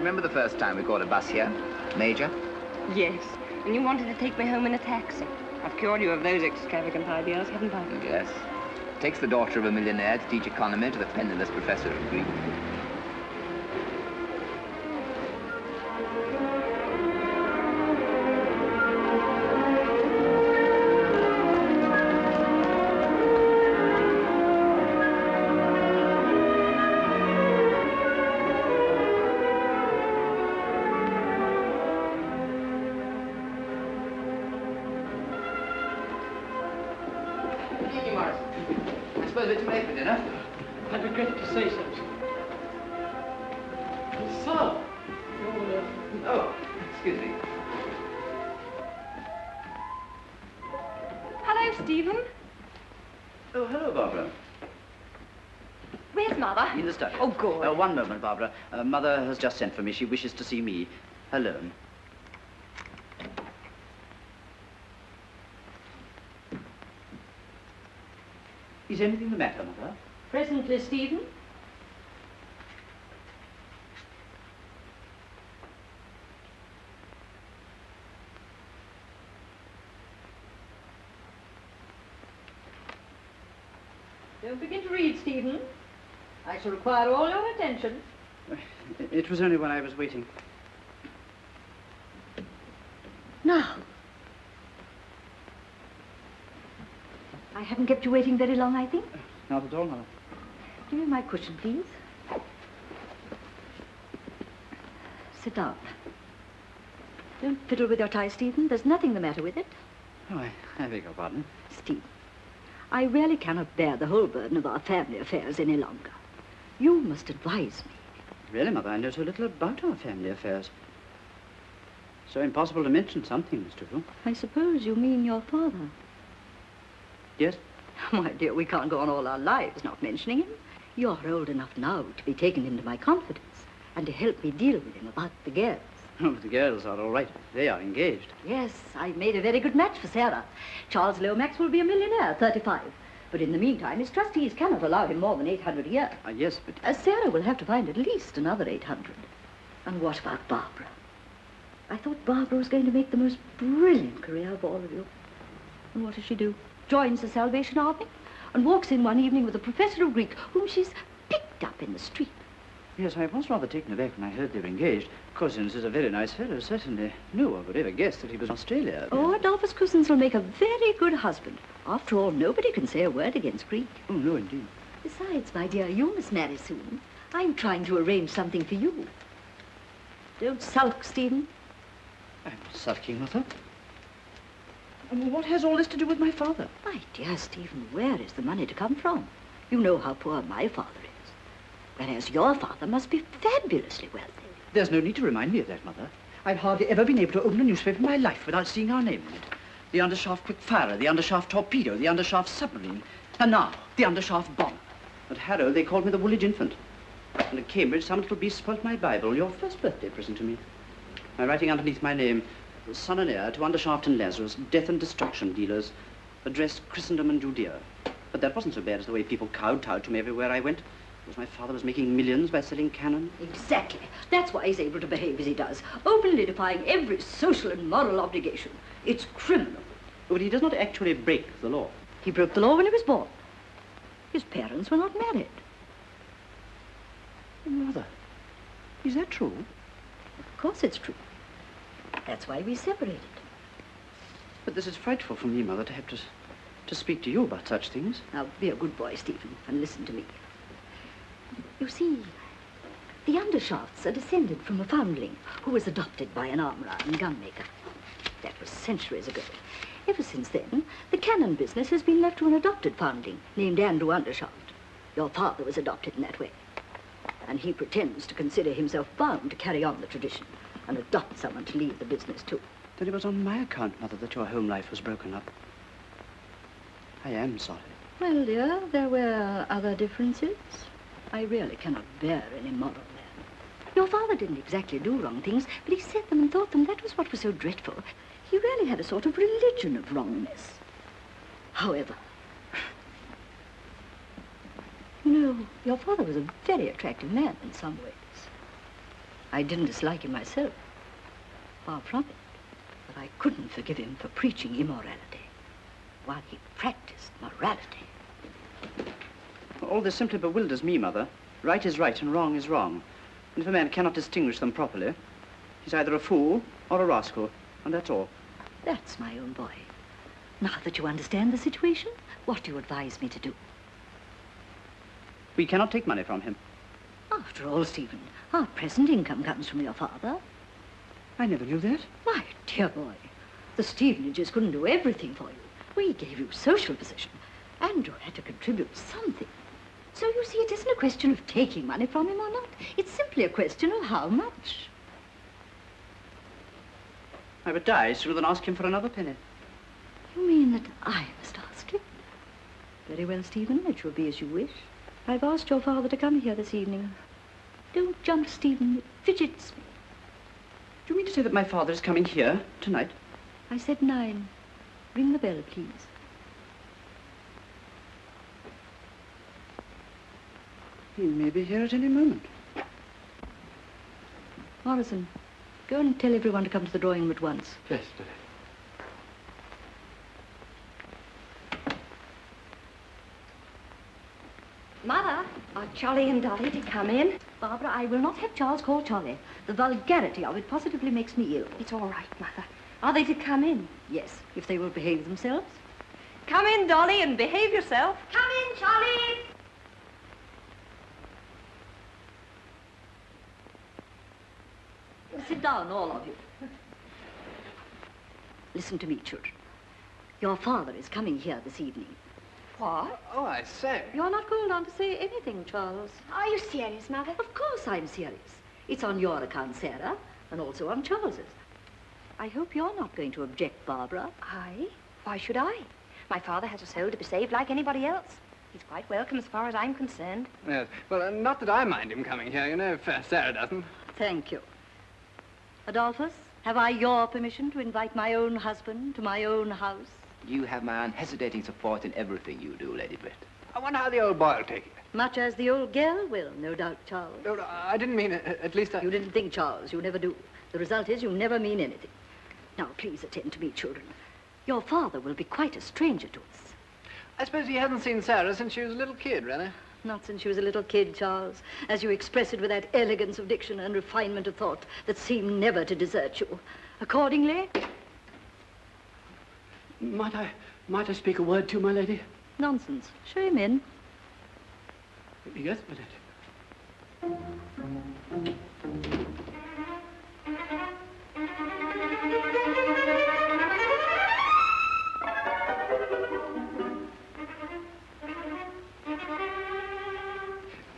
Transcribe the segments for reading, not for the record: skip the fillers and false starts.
Remember the first time we caught a bus here, Major? Yes, and you wanted to take me home in a taxi. I've cured you of those extravagant ideas, haven't I? Yes. Takes the daughter of a millionaire to teach economy to the penniless professor of Greek. One moment, Barbara. Mother has just sent for me. She wishes to see me alone. Is anything the matter, Mother? Presently, Stephen. Don't begin to read, Stephen. I shall require all your attention. It was only when I was waiting. Now. I haven't kept you waiting very long, I think. Not at all, Mother. Give me my cushion, please. Sit down. Don't fiddle with your tie, Stephen. There's nothing the matter with it. Oh, I beg your pardon. Stephen, I really cannot bear the whole burden of our family affairs any longer. You must advise me. Really, Mother, I know so little about our family affairs. So impossible to mention some things to you. I suppose you mean your father. Yes? My dear, we can't go on all our lives not mentioning him. You're old enough now to be taken into my confidence and to help me deal with him about the girls. Oh, the girls are all right. They are engaged. Yes, I've made a very good match for Sarah. Charles Lomax will be a millionaire, 35. But in the meantime, his trustees cannot allow him more than 800 a year. Yes, but... Sarah will have to find at least another 800. And what about Barbara? I thought Barbara was going to make the most brilliant career of all of you. And what does she do? Joins the Salvation Army and walks in one evening with a professor of Greek whom she's picked up in the street. Yes, I was rather taken aback when I heard they were engaged. Cousins is a very nice fellow, certainly. No one would ever guess that he was in Australia. Oh, Adolphus Cousins will make a very good husband. After all, nobody can say a word against Greek. Oh, no, indeed. Besides, my dear, you must marry soon. I'm trying to arrange something for you. Don't sulk, Stephen. I'm not sulking, Mother. And what has all this to do with my father? My dear Stephen, where is the money to come from? You know how poor my father is. Whereas your father must be fabulously wealthy. There's no need to remind me of that, Mother. I've hardly ever been able to open a newspaper in my life without seeing our name in it. The undershaft quick-firer, the undershaft torpedo, the undershaft submarine, and now the undershaft bomb. At Harrow, they called me the Woolwich Infant. And at Cambridge, some little beast spoilt my Bible, your first birthday present to me. I'm writing underneath my name, son and heir to Undershaft and Lazarus, death and destruction dealers, addressed Christendom and Judea. But that wasn't so bad as the way people kowtowed to me everywhere I went. Because my father was making millions by selling cannon. Exactly. That's why he's able to behave as he does, openly defying every social and moral obligation. It's criminal. But he does not actually break the law. He broke the law when he was born. His parents were not married. Mother, is that true? Of course it's true. That's why we separated. But this is frightful for me, Mother, to have to speak to you about such things. Now, be a good boy, Stephen, and listen to me. You see, the Undershafts are descended from a foundling who was adopted by an armourer and gunmaker. That was centuries ago. Ever since then, the cannon business has been left to an adopted foundling named Andrew Undershaft. Your father was adopted in that way. And he pretends to consider himself bound to carry on the tradition and adopt someone to lead the business too. Then it was on my account, Mother, that your home life was broken up. I am sorry. Well, dear, there were other differences. I really cannot bear any moral man. Your father didn't exactly do wrong things, but he said them and thought them. That was what was so dreadful. He really had a sort of religion of wrongness. However, you know, your father was a very attractive man in some ways. I didn't dislike him myself. Far from it. But I couldn't forgive him for preaching immorality while he practiced morality. All this simply bewilders me, Mother. Right is right and wrong is wrong. And if a man cannot distinguish them properly, he's either a fool or a rascal, and that's all. That's my own boy. Now that you understand the situation, what do you advise me to do? We cannot take money from him. After all, Stephen, our present income comes from your father. I never knew that. My dear boy, the Stevenages couldn't do everything for you. We gave you social position, and you had to contribute something. So you see, it isn't a question of taking money from him or not. It's simply a question of how much. I would die sooner than ask him for another penny. You mean that I must ask him? Very well, Stephen, it shall be as you wish. I've asked your father to come here this evening. Don't jump, Stephen. It fidgets me. Do you mean to say that my father is coming here tonight? I said 9. Ring the bell, please. He may be here at any moment. Morrison, go and tell everyone to come to the drawing room at once. Yes, Lily. Mother, are Charlie and Dolly to come in? Barbara, I will not have Charles call Charlie. The vulgarity of it positively makes me ill. It's all right, Mother. Are they to come in? Yes, if they will behave themselves. Come in, Dolly, and behave yourself. Come in, Charlie! Sit down, all of you. Listen to me, children. Your father is coming here this evening. What? Oh, I say. You're not called on to say anything, Charles. Are you serious, Mother? Of course I'm serious. It's on your account, Sarah, and also on Charles's. I hope you're not going to object, Barbara. I? Why should I? My father has a soul to be saved like anybody else. He's quite welcome as far as I'm concerned. Yes. Well, not that I mind him coming here, you know, if Sarah doesn't. Thank you. Adolphus, have I your permission to invite my own husband to my own house? You have my unhesitating support in everything you do, Lady Brett. I wonder how the old boy will take it. Much as the old girl will, no doubt, Charles. No, I didn't mean it. At least I... You didn't think, Charles. You never do. The result is you never mean anything. Now, please attend to me, children. Your father will be quite a stranger to us. I suppose he hasn't seen Sarah since she was a little kid, really? Not since she was a little kid, Charles, as you express it with that elegance of diction and refinement of thought that seem never to desert you. Accordingly... Might I speak a word to my lady? Nonsense. Show him in. Yes, my lady.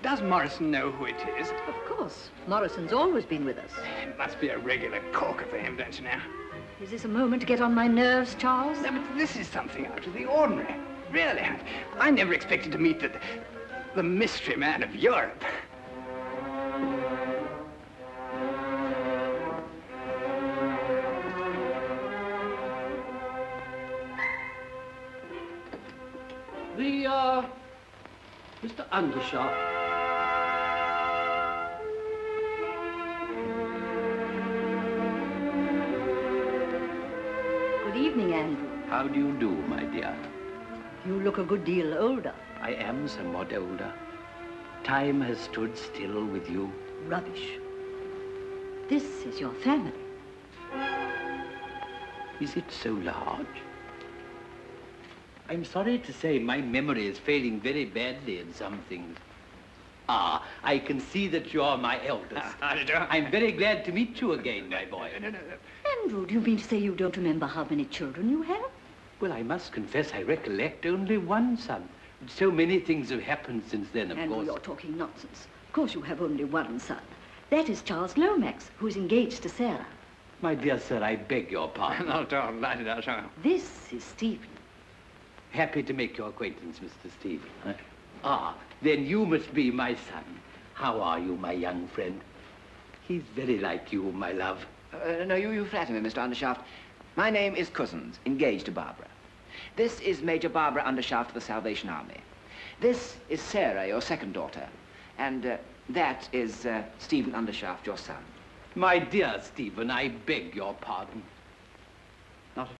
Does Morrison know who it is? Of course. Morrison's always been with us. It must be a regular corker for him, don't you know? Is this a moment to get on my nerves, Charles? No, but this is something out of the ordinary. Really, I never expected to meet the mystery man of Europe. Mr. Undershaft. Good evening, Andrew. How do you do, my dear? You look a good deal older. I am somewhat older. Time has stood still with you. Rubbish. This is your family. Is it so large? I'm sorry to say my memory is failing very badly in some things. Ah, I can see that you're my eldest. How do you do? I'm very glad to meet you again, my boy. No. Andrew, do you mean to say you don't remember how many children you have? Well, I must confess I recollect only one son. So many things have happened since then, of Andrew, course. you're talking nonsense. Of course you have only one son. That is Charles Lomax, who's engaged to Sarah. My dear sir, I beg your pardon. Not all right, I'll show him. This is Stephen. Happy to make your acquaintance, Mr. Stephen. Ah, then you must be my son. How are you, my young friend? He's very like you, my love. No, you flatter me, Mr. Undershaft. My name is Cousins, engaged to Barbara. This is Major Barbara Undershaft of the Salvation Army. This is Sarah, your second daughter. And that is Stephen Undershaft, your son. My dear Stephen, I beg your pardon. Not